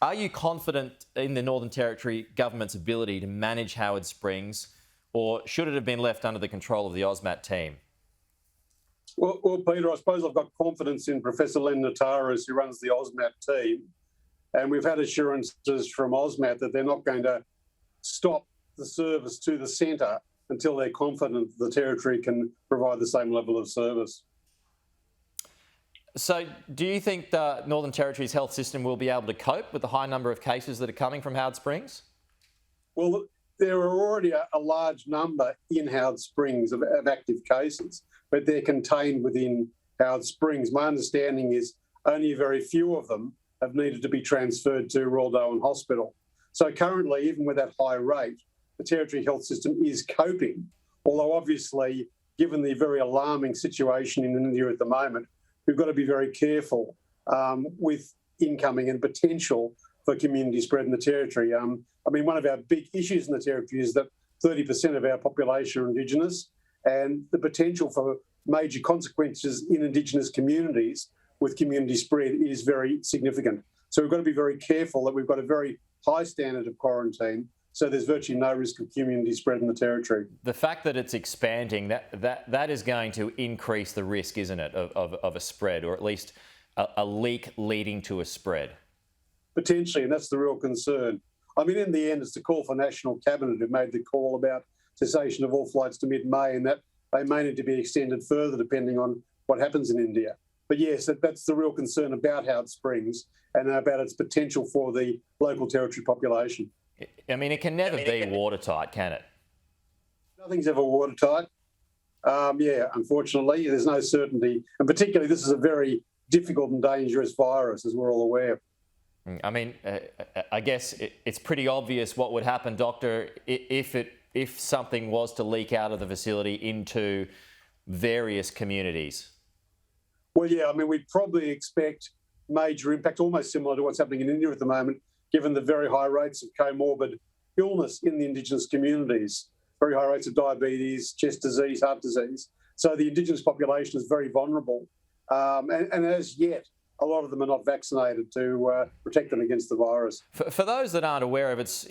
Are you confident in the Northern Territory government's ability to manage Howard Springs, or should it have been left under the control of the AUSMAT team? Well, Peter, I suppose I've got confidence in Professor Len Nataras, who runs the AUSMAT team, and we've had assurances from AUSMAT that they're not going to stop the service to the centre until they're confident the Territory can provide the same level of service. So do you think the Northern Territory's health system will be able to cope with the high number of cases that are coming from Howard Springs? Well, there are already a large number in Howard Springs of active cases, but they're contained within Howard Springs. My understanding is only a very few of them have needed to be transferred to Royal Darwin Hospital. So currently, even with that high rate, the Territory health system is coping, although obviously, given the very alarming situation in India at the moment, we've got to be very careful with incoming and potential for community spread in the Territory. One of our big issues in the Territory is that 30% of our population are Indigenous, and the potential for major consequences in Indigenous communities with community spread is very significant. So we've got to be very careful that we've got a very high standard of quarantine, so there's virtually no risk of community spread in the Territory. The fact that it's expanding, that is going to increase the risk, isn't it, of a spread, or at least a leak leading to a spread? Potentially, and that's the real concern. In the end, it's the call for National Cabinet who made the call about cessation of all flights to mid-May, and that they may need to be extended further depending on what happens in India. But yes, that's the real concern about Howard Springs and about its potential for the local Territory population. It can never be watertight, can it? Nothing's ever watertight. Unfortunately, there's no certainty. And particularly, this is a very difficult and dangerous virus, as we're all aware. I guess it's pretty obvious what would happen, Doctor, if something was to leak out of the facility into various communities. Well, yeah, we'd probably expect major impact, almost similar to what's happening in India at the moment, given the very high rates of comorbid illness in the Indigenous communities, very high rates of diabetes, chest disease, heart disease. So the Indigenous population is very vulnerable. And as yet, a lot of them are not vaccinated to protect them against the virus. For those that aren't aware of its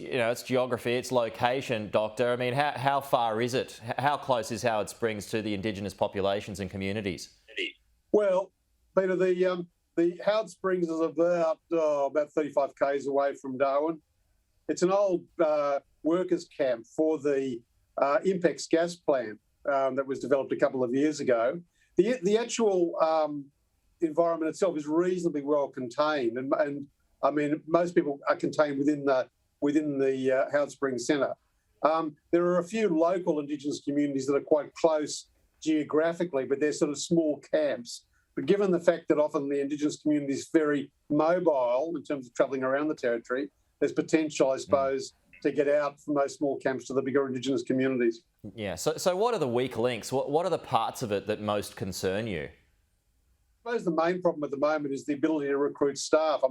geography, its location, Doctor, how far is it? How close is Howard Springs to the Indigenous populations and communities? Well, Peter, the Howard Springs is about 35 k's away from Darwin. It's an old workers' camp for the Impex gas plant that was developed a couple of years ago. The actual environment itself is reasonably well contained, and most people are contained within the Howard Springs Centre. There are a few local Indigenous communities that are quite close geographically, but they're sort of small camps. But given the fact that often the Indigenous community is very mobile in terms of travelling around the Territory, there's potential, I suppose, to get out from those small camps to the bigger Indigenous communities. Yeah. So what are the weak links? What are the parts of it that most concern you? I suppose the main problem at the moment is the ability to recruit staff.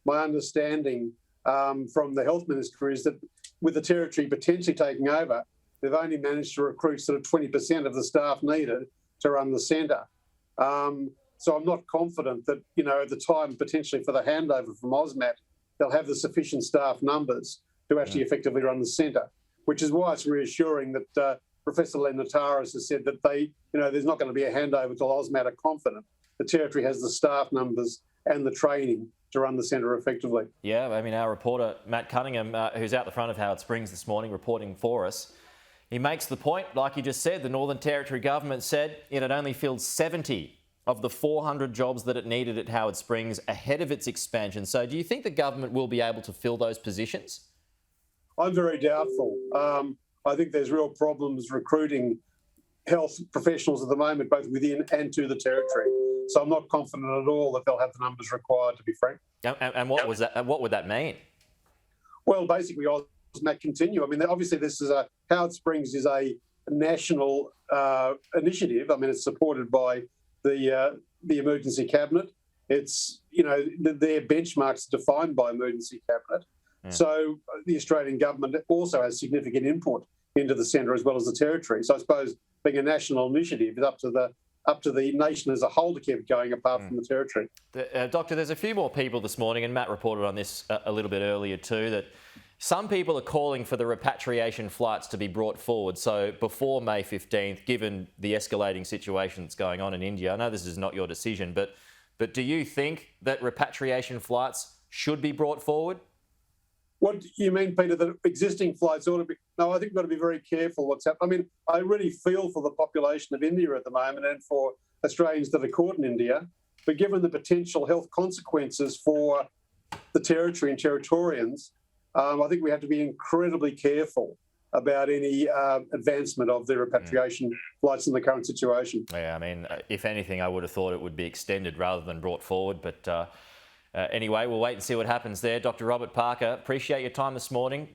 My understanding from the Health Minister is that with the Territory potentially taking over, they've only managed to recruit sort of 20% of the staff needed to run the centre. So I'm not confident that, at the time potentially for the handover from AUSMAT, they'll have the sufficient staff numbers to actually effectively run the centre, which is why it's reassuring that Professor Len Nataras has said that there's not going to be a handover till AUSMAT are confident the Territory has the staff numbers and the training to run the centre effectively. Yeah, our reporter, Matt Cunningham, who's out the front of Howard Springs this morning reporting for us, he makes the point, like you just said, the Northern Territory government said it had only filled 70 of the 400 jobs that it needed at Howard Springs ahead of its expansion. So do you think the government will be able to fill those positions? I'm very doubtful. I think there's real problems recruiting health professionals at the moment, both within and to the Territory. So I'm not confident at all that they'll have the numbers required, to be frank. And what was that? What would that mean? Well, basically, AUSMAT continue. Obviously, Howard Springs is a national initiative. It's supported by the Emergency Cabinet. It's, their benchmarks are defined by Emergency Cabinet. Yeah. So the Australian government also has significant input into the centre as well as the Territory. So I suppose being a national initiative, it's up to the up to the nation as a whole to keep going, apart from the territory. Doctor, there's a few more people this morning, and Matt reported on this a little bit earlier too, that some people are calling for the repatriation flights to be brought forward. So before May 15th, given the escalating situation that's going on in India, I know this is not your decision, but do you think that repatriation flights should be brought forward? What do you mean, Peter, that existing flights ought to be... No, I think we've got to be very careful what's happening. I mean, I really feel for the population of India at the moment and for Australians that are caught in India. But given the potential health consequences for the territory and Territorians, I think we have to be incredibly careful about any advancement of the repatriation flights in the current situation. Yeah, I mean, if anything, I would have thought it would be extended rather than brought forward. But anyway, we'll wait and see what happens there. Dr. Robert Parker, appreciate your time this morning.